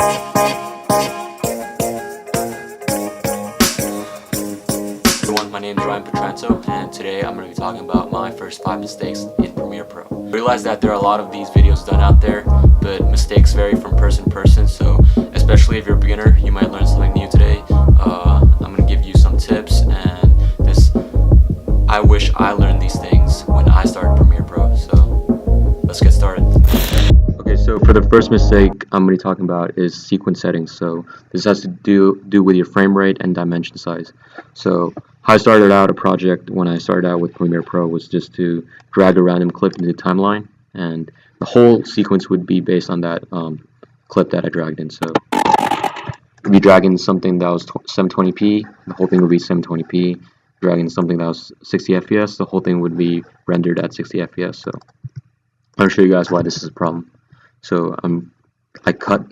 Everyone, my name is Putranto, and today I'm going to be talking about my first 5 mistakes in Premiere Pro. I realize that there are a lot of these videos done out there, but mistakes vary from person to person, so especially if you're a beginner, you might learn something new today. I'm going to give you some tips, and I wish I learned these things when I started Premiere Pro, so let's get started. Okay, so for the first mistake I'm going to be talking about is sequence settings. So this has to do with your frame rate and dimension size. So how I started out a project when I started out with Premiere Pro was just to drag a random clip into the timeline, and the whole sequence would be based on that clip that I dragged in. So if you drag in something that was 720p, the whole thing would be 720p. Dragging something that was 60 FPS, the whole thing would be rendered at 60 FPS. So I'll show you guys why this is a problem. So I cut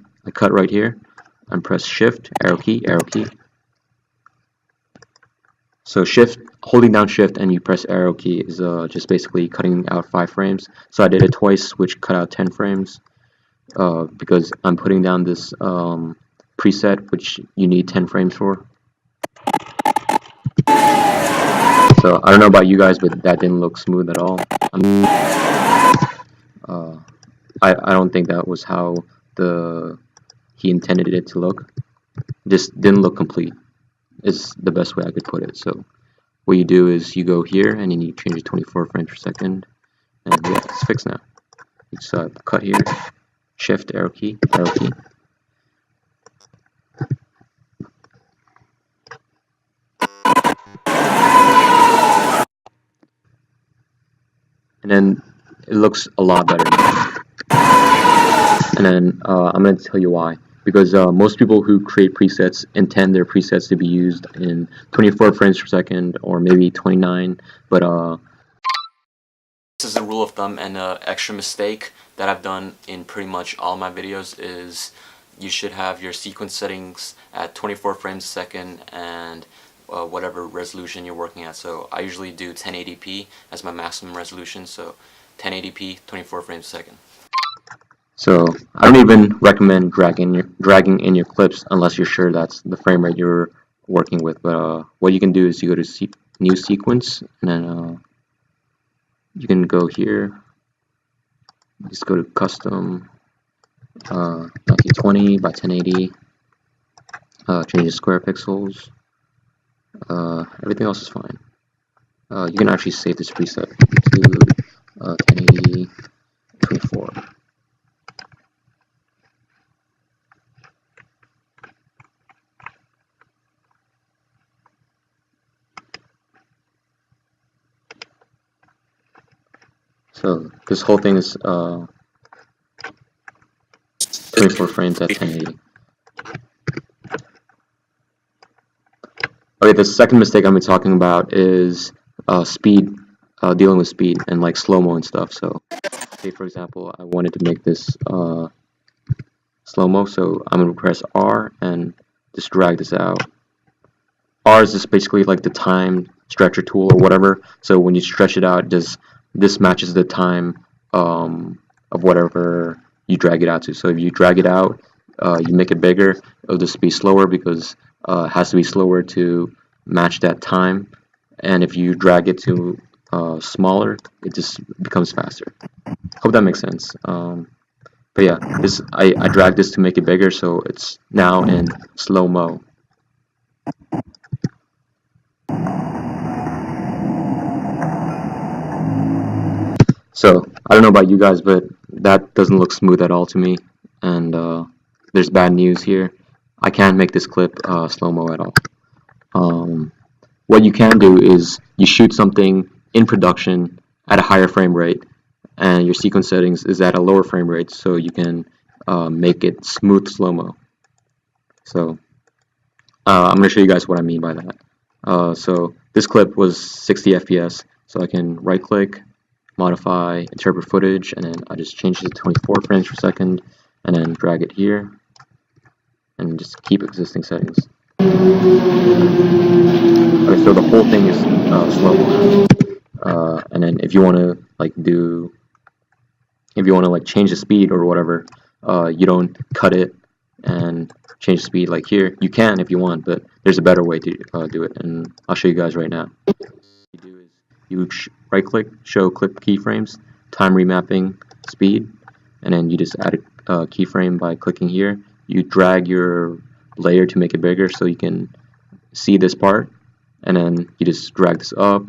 right here and press Shift, arrow key. So holding down Shift and you press arrow key is just basically cutting out 5 frames. So I did it twice, which cut out 10 frames because I'm putting down this preset, which you need 10 frames for. So I don't know about you guys, but that didn't look smooth at all. I don't think that was how he intended it to look. This didn't look complete. It's the best way I could put it. So what you do is you go here and then you change it to 24 frames per second, and yeah, it's fixed now. You just cut here, Shift, arrow key. And then it looks a lot better now. And then I'm going to tell you why. Because most people who create presets intend their presets to be used in 24 frames per second or maybe 29, but this is a rule of thumb, and an extra mistake that I've done in pretty much all my videos is you should have your sequence settings at 24 frames a second and whatever resolution you're working at. So I usually do 1080p as my maximum resolution, so 1080p, 24 frames a second. So I don't even recommend dragging in your clips unless you're sure that's the frame rate you're working with. But what you can do is you go to new sequence, and then you can go here, just go to custom 1920 by 1080, change the square pixels. Everything else is fine. You can actually save this preset to 1080 24. So this whole thing is 24 frames at 1080. Okay, the second mistake I'm going to be talking about is speed, dealing with speed and like slow-mo and stuff. So say for example I wanted to make this slow-mo, so I'm going to press R and just drag this out. R is just basically like the time stretcher tool or whatever, so when you stretch it out, this matches the time of whatever you drag it out to. So if you drag it out, you make it bigger, it'll just be slower because it has to be slower to match that time. And if you drag it to smaller, it just becomes faster. Hope that makes sense. But yeah, I dragged this to make it bigger, so it's now in slow-mo. So I don't know about you guys, but that doesn't look smooth at all to me, and there's bad news here. I can't make this clip slow-mo at all. What you can do is you shoot something in production at a higher frame rate, and your sequence settings is at a lower frame rate, so you can make it smooth slow-mo. So I'm going to show you guys what I mean by that. So this clip was 60 FPS, so I can right-click, modify, interpret footage, and then I just change it to 24 frames per second, and then drag it here, and just keep existing settings. Okay, so the whole thing is slow-mo. And then if you want to change the speed or whatever, you don't cut it and change the speed like here. You can if you want, but there's a better way to do it, and I'll show you guys right now. What you do is you right click, show clip keyframes, time remapping speed, and then you just add a keyframe by clicking here. You drag your layer to make it bigger so you can see this part, and then you just drag this up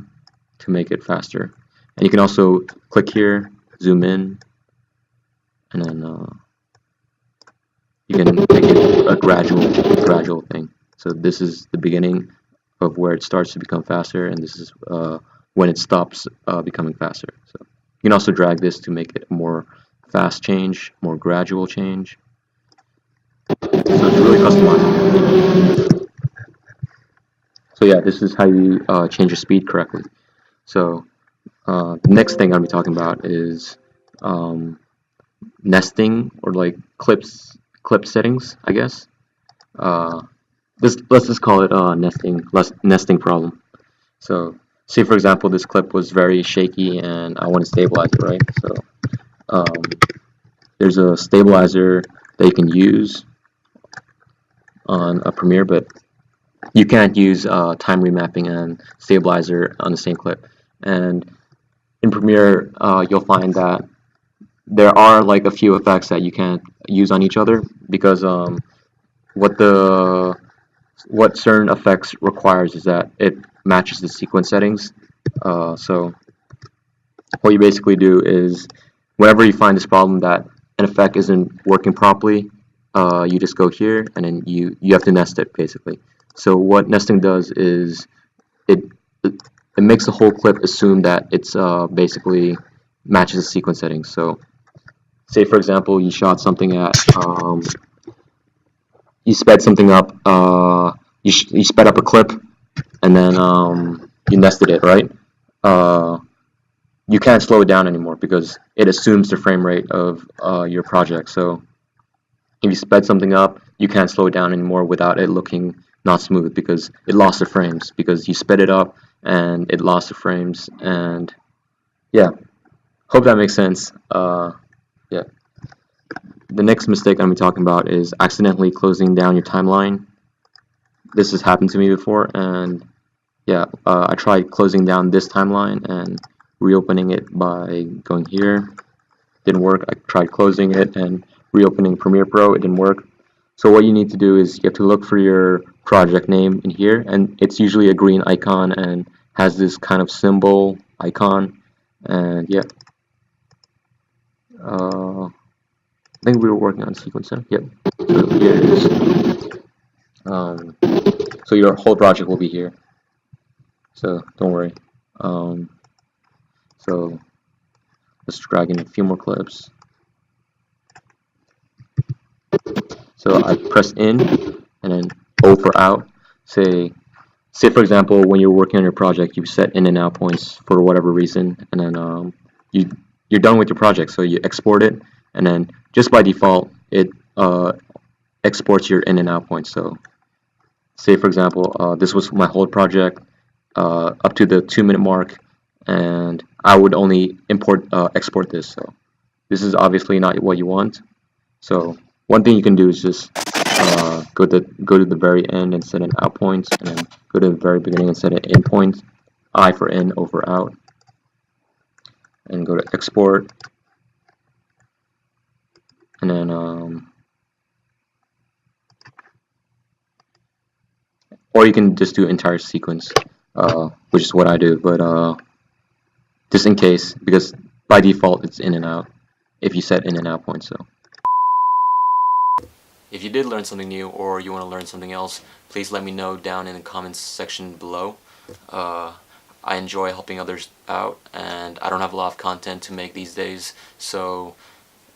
to make it faster. And you can also click here, zoom in, and then you can make it a gradual thing. So this is the beginning of where it starts to become faster, and this is when it stops becoming faster. So you can also drag this to make it a more fast change, more gradual change. So it's really customizable. So yeah, this is how you change your speed correctly. So the next thing I'm going to be talking about is nesting, or like clip settings, I guess. Let's just call it nesting problem. So say for example this clip was very shaky and I want to stabilize it, right? So there's a stabilizer that you can use on a Premiere, but you can't use time remapping and stabilizer on the same clip. And in Premiere, you'll find that there are like a few effects that you can't use on each other because what certain effects requires is that it matches the sequence settings. So what you basically do is whenever you find this problem that an effect isn't working properly, you just go here and then you have to nest it basically. So what nesting does is it makes the whole clip assume that it's basically matches the sequence settings. So say for example you shot something at you sped something up, you sped up a clip, and then you nested it, right? You can't slow it down anymore because it assumes the frame rate of your project. So if you sped something up, you can't slow it down anymore without it looking not smooth because it lost the frames because you sped it up and it lost the frames. And yeah, hope that makes sense. Yeah. The next mistake I'm going to be talking about is accidentally closing down your timeline. This has happened to me before, and yeah, I tried closing down this timeline and reopening it by going here. Didn't work. I tried closing it and reopening Premiere Pro. It didn't work. So what you need to do is you have to look for your project name in here, and it's usually a green icon and has this kind of symbol icon. And yeah. I think we were working on sequencer. Yep. So here it is. So your whole project will be here. So don't worry. So let's drag in a few more clips. So I press in and then O for out. Say for example when you're working on your project, you set in and out points for whatever reason, and then you're done with your project. So you export it, and then just by default it exports your in and out points. So say for example this was my whole project up to the 2-minute mark, and I would only export this. So this is obviously not what you want. So one thing you can do is just go to the very end and set an out point, and then go to the very beginning and set an in point. I for in, O for out, and go to export, and then or you can just do entire sequence, which is what I do, but just in case, because by default it's in and out if you set in and out points. So if you did learn something new or you want to learn something else, please let me know down in the comments section below. I enjoy helping others out, and I don't have a lot of content to make these days, so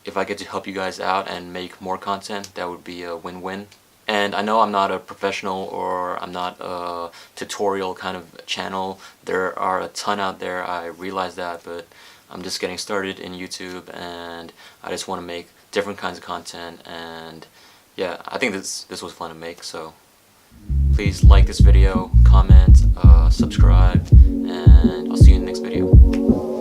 if I get to help you guys out and make more content, that would be a win-win. And I know I'm not a professional, or I'm not a tutorial kind of channel. There are a ton out there, I realize that, but I'm just getting started in YouTube, and I just want to make different kinds of content. And yeah, I think this was fun to make, so please like this video, comment, subscribe, and I'll see you in the next video.